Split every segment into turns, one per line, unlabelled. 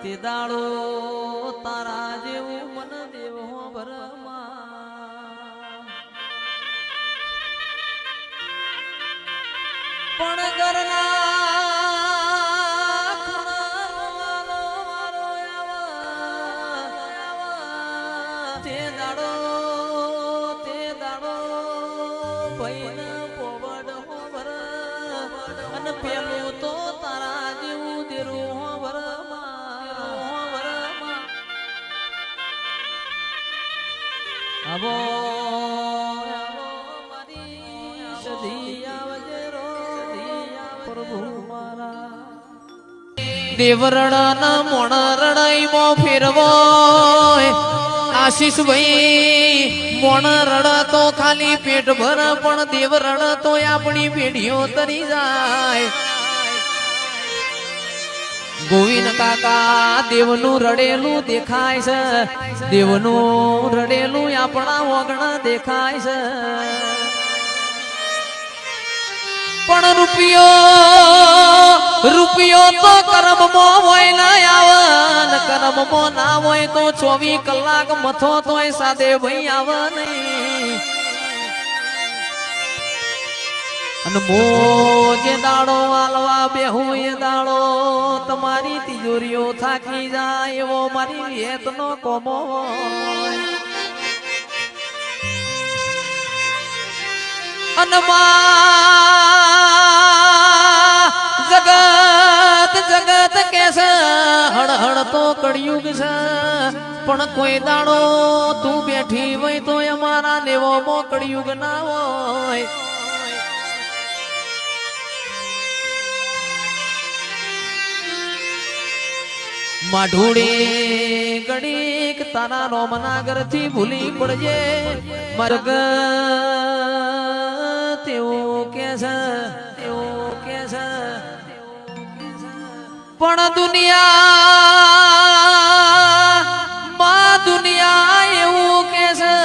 તે દાડો તારા જેવું મન દેવો ભરમાં પણ ઘરના તે દાડો ભૈન પોવડ હોવર અને પેલું તો તારા જેવું દેરું હોવર આવો મારી સધી આવજે રો પ્રભુ મારા દેવરણા મોણ રણાઈમાં ફેરવો આશીષ ભાઈ મોણ રડા તો ખાલી પેટ ભર પણ દેવ રડા તો આપણી પેઢીઓ તરી જાય ગોવિંદ કાકા દેવનું રડેલું દેખાય છે દેવનું રડેલું આપણા ઓગણ દેખાય છે પણ રૂપિયો તો કર્મમાં હોય ના આવન કર્મમાં ના હોય તો 24 કલાક મથો તોય સાદે ભાઈ આવે નહીં અને મોજે દાડો વાલવા બેહું એ દાડો તમારી તિજોરીઓ થાકી જાય એવો મારી વેતનો કોમો અને જગત કેસે હળ હળ તો કળિયુગ છે પણ કોઈ દાડો તું બેઠી હોય તો અમારા નેવો મો કળિયુગ ના હોય માઢુડે ગડીક તારા રોમનાગર થી ભૂલી પડજે મર્ગ તેવું કે છે પણ દુનિયા એવું કે છે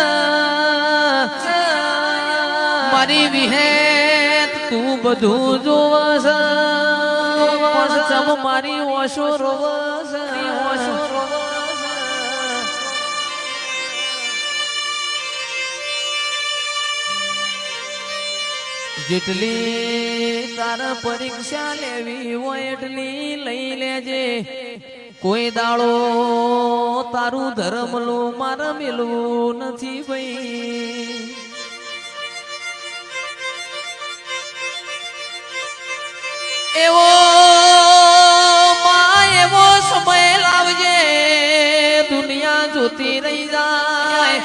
મારી વિહેત તું બધું જોવસ મારી ઓશો રોવસ જેટલી તાર પરીક્ષા લેવી હોય એટલી લઈ લેજે કોઈ દાડો તારું ધર્મલું મારે મેલવું નથી ભાઈ એવો સમય લાવજે દુનિયા જોતી રહી જાય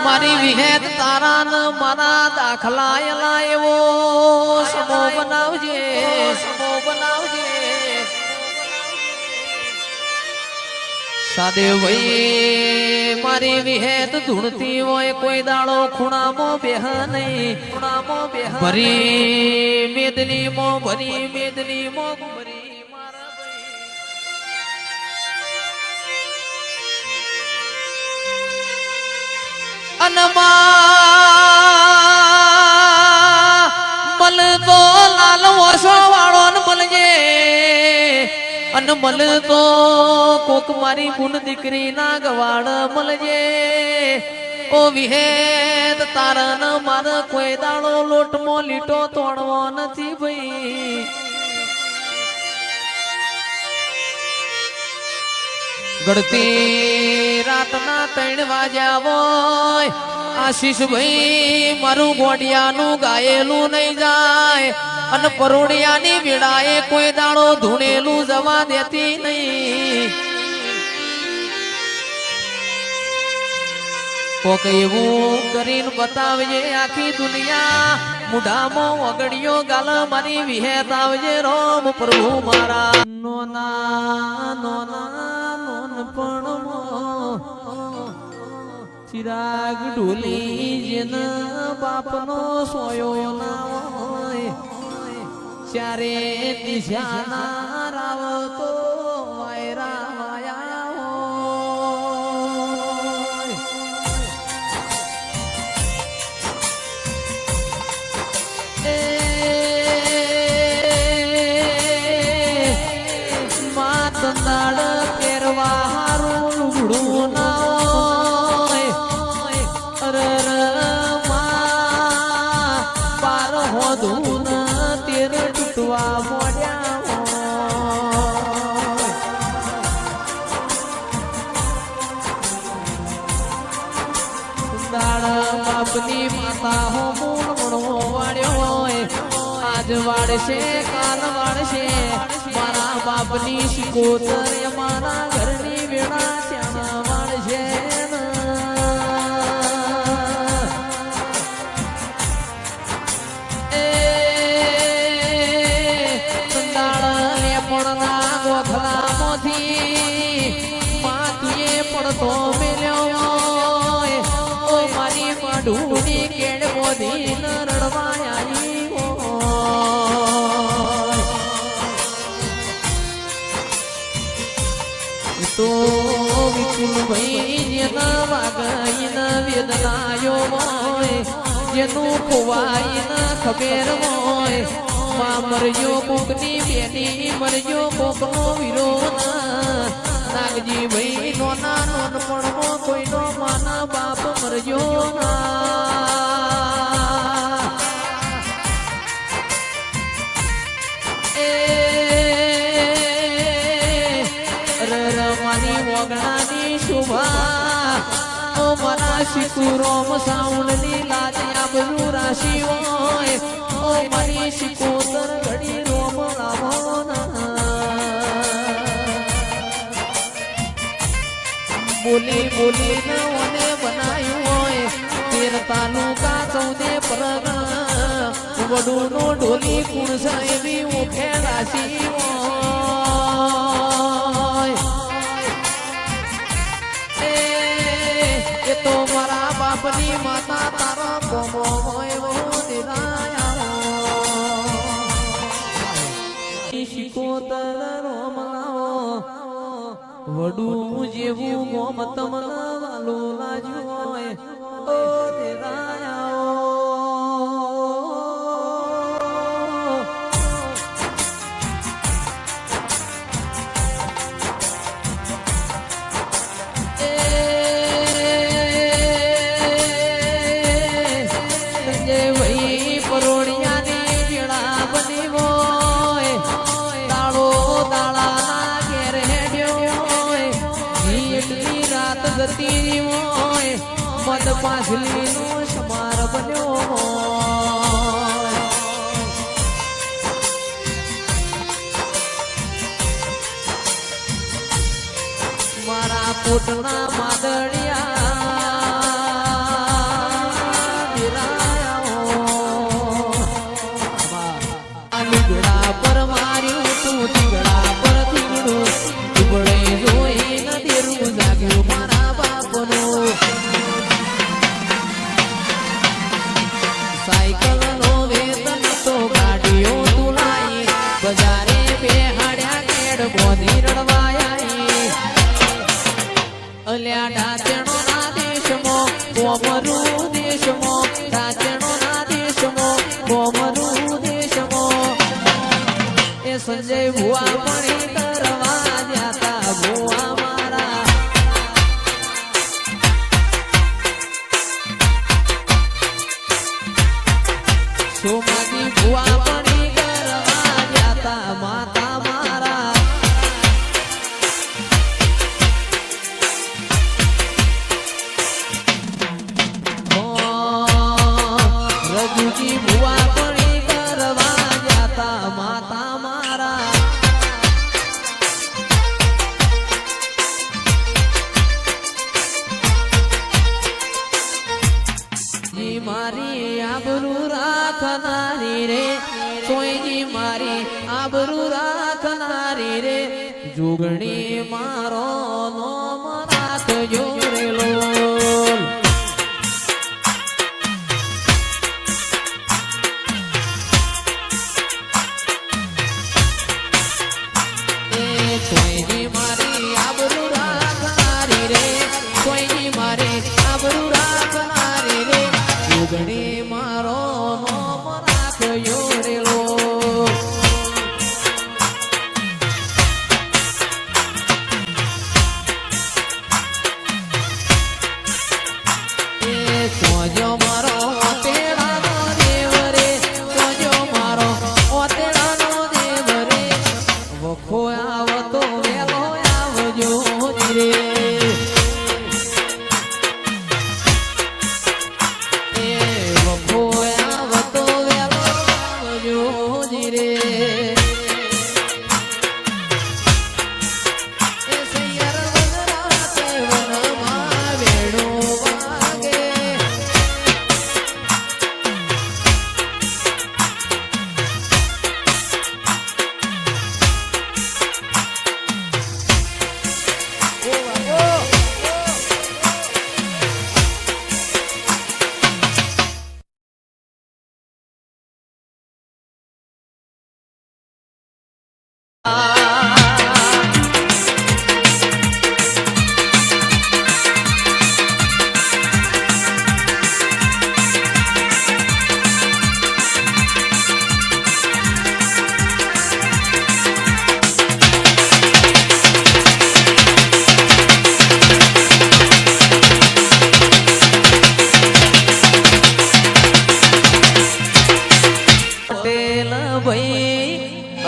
મારી વિહેત તારા ન મારા દાખલા એલા એવો સમો બનાવજે સાદે ભાઈ મારી વિહેત ધૂણતી હોય કોઈ દાડો ખૂણામાં બેહ નહીં ભરી મેદની મો ભરી મલ તો લાલ ઓછો વાળો ન મળજે અને મલ તો કોક મારી બુન દીકરી ના ગવાડ મળજે ઓ વિહેત તારા ન માર કોઈ દાડો લોટમો લીટો તોડવો નથી ભાઈ ગળતી રાતના 3 વાગ્યા હોય આશીષ ભાઈ મારું ગોડિયાનું ગાયેલું નહીં જાય અને પરોડિયાની વેળાએ કોઈ દાડો ધૂણેલું જવા દેતી નહીં કોક એવું કરીને બતાવજે આખી દુનિયા મુઢામાં વગડિયો ગાલ મારી વિહેત આવજે રોમ પ્રભુ મારા ચિરાગ ઢોલી જેન બાપનો સોયો ના હોય ચારે દિશાના રાવ તો વાયરા વાયા હોય માત નાડ બોલવા મોડ્યા બાપની માતા હો મૂળ મળવો વાળ્યો આજ વાળશે કાલ વાળશે મારા બાપની શિકોતર મારા ઘરની વેળા શ્યામા વાળશે પડતો મેલ્યો ઓ મારી માઢુની કેડ મોધી ન રડવા આવી તો વિપુલ ભાઈ જેના વાગઈ ન વેદનાયો હોય જેનું ખોવાઈ ન ખબેર હોય માં મરજો કોકની બેની મરજો કોકનો વિરોધ નાગજી ભાઈ નોના નોનપણમાં કોઈનો માના બાપ મરજો ના એ રમાની વગણાની શુભા ઓ મારા શિકુરોમ સાઉન્ડની લાજ આબરૂ રાશિ હોય ઓ મારી શિકોતર ઘડી રોમ લાવો ના બોલી બોલી ને બનાવ્યું હોય 13 તાલુકા 14 પરગણા વડું નો ઢોલી કુણ સાહેબી ઓખે રાશી હોય એ તો મારા બાપની માતા તારા કોમો હોય શિકોતર રોમલાઓ વડું જેવું ગોમ તમને વાલો લાજ્યું હોય ઓ દેરાયા સંજય ભાઈ પરોડિયાની વેળા બની હોય દાળો દાળા ઘેર રાત ગતી હોય મદ પાછલી નો સમાર બન્યો મારા કોટના માદળિયા લીગડા પર માર્યું તું દીગડા પર દીગડું દુબળે જોઈ નદીરું જાગ્યું મારા બાપનો સાયકલ નો વેતન તો ગાડીઓ તુલાઈ બજારે બેહાડ્યા કેડ બોધી રડવાયા અલ્યા ડાચણો ના દેશમાં કોમરું દેશમાં ડાચણો ના દેશમાં કોમરું દેશમાં એ સંજય ભુવા પડી કરવા જાતા ભુવા મારા સોમાજી ભુવા પડી કરવા જાતા માતા મારા રઘુજી ભુવા પડી કરવા જાતા માતા મારા જી મારી આબરૂ રાખનારી રે સોયજી મારી આબરૂ રાખનારી રે જોગણી મારો નોમ રાખજો રે લોલ સોયજી મારી આબરૂ રાખનારી રે સોયજી મારી આબરૂ રાખનારી રે જોગણી મારો નોમ રાખજો રે લો સોજો મારો ઓતેડાનો દેવ રે સોજો મારો ઓતેડાનો મોજી રે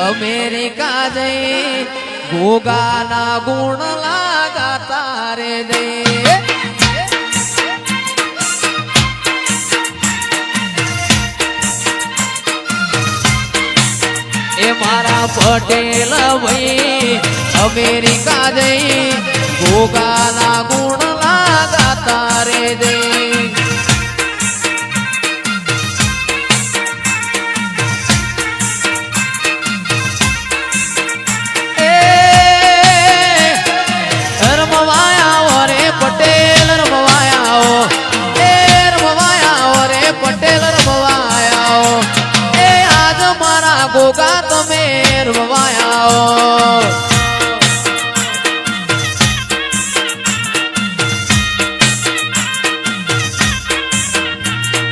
અમેરિકા જઈ ગોગાના ગુણ લાગા તારે દે એ મારા પટેલ ભાઈ અમેરિકા જઈ ગોગાના ગુણ લાગા તારે દે ગોગા તમે રમવાયા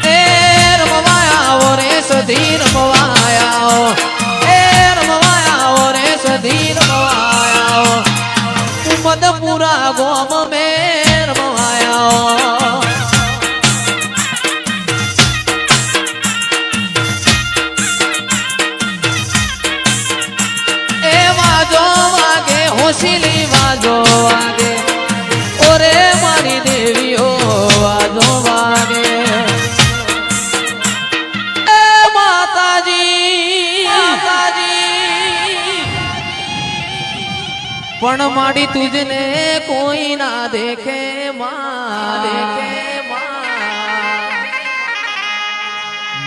એ રમવાયા રે સધી રમવાયા એ રમવાયા રે સધી રમવાયા મદપુરા ગોમ મે રમવાયા હોશીલી વાજો વાગે ઓરે મારી દેવીઓ વાજો વાગે એ માતાજી પણ માડી તુજને કોઈ ના દેખે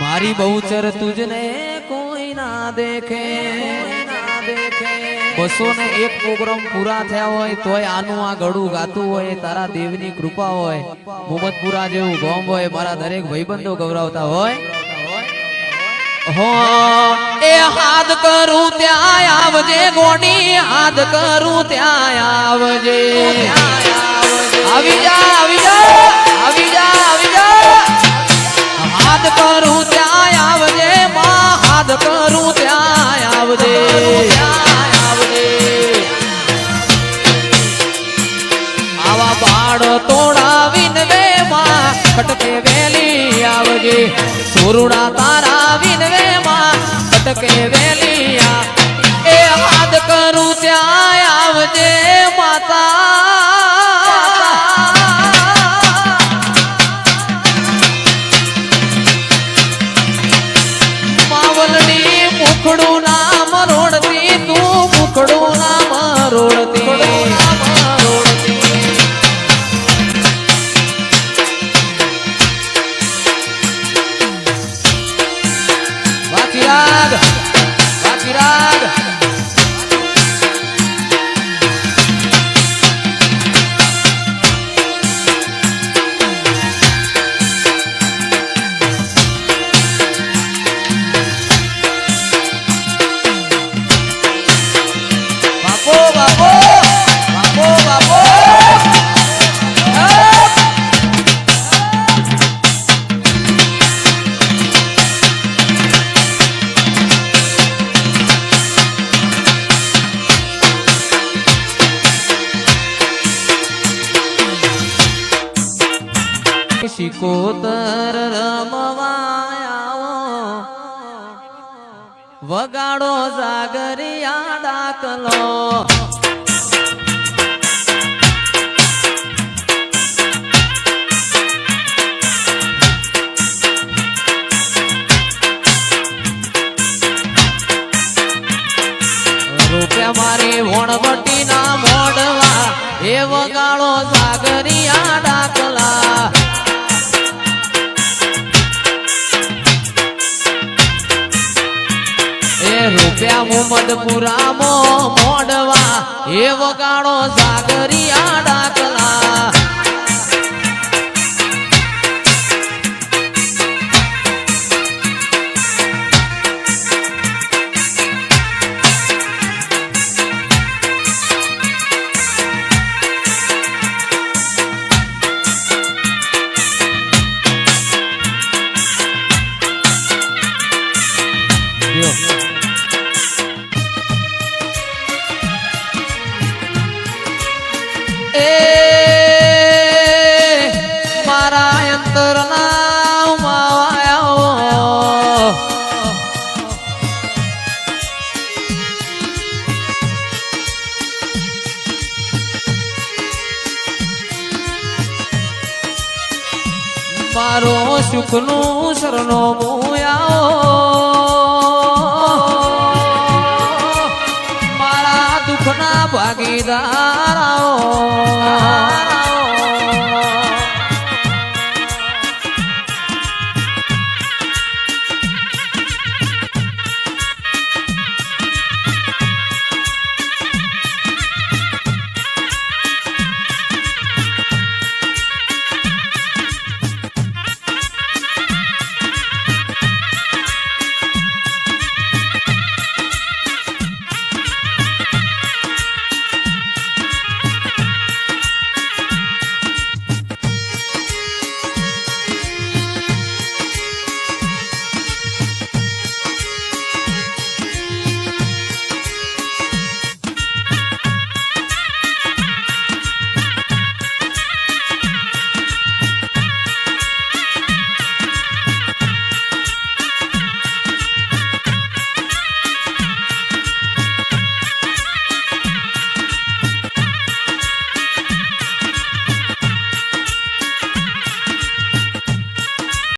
મારી બહુચર તુજને કોઈ ના દેખે 201 પ્રોગ્રામ પૂરા થયા હોય તોય આનું આ ગળું ગાતું હોય તારા દેવની કૃપા હોય મોહમ્મદપુરા જેવું ગામ હોય મારા દરેક ભાઈબંધો ગૌરવતા હોય હો એ હાથ કરું ત્યાં આવજે ગોડી હાથ કરું ત્યાં આવજે આવી જા આવી જા આવી જા આવી જા હાથ કરું ત્યાં આવજે માં હાથ કરું ત્યાં આવજે આવા બાળ તોડાવીને વે માં કટકે વેલી આવજે સુરુડા તારાવીને વે માં કટકે વેલી એ હાથ કરું ત્યાં આવજે માતા માવલડી મુખડું નામ રોડતી તું મુખડું નામ રોડતી શિકોતર રમવાયા વગાડો જાગરિયા ડાકલો મોણવટી ના મોડવા એ વગાડો સાગરિયા ડાકલા એ રૂપિયા મોહમ્મદપુરા મોડવા એ વગાડો સાગરિયા ડાકલા મારા અંતર ના માવાયો મારો સુખનું શરણો મોયાઓ મારા દુઃખના ભાગીદાર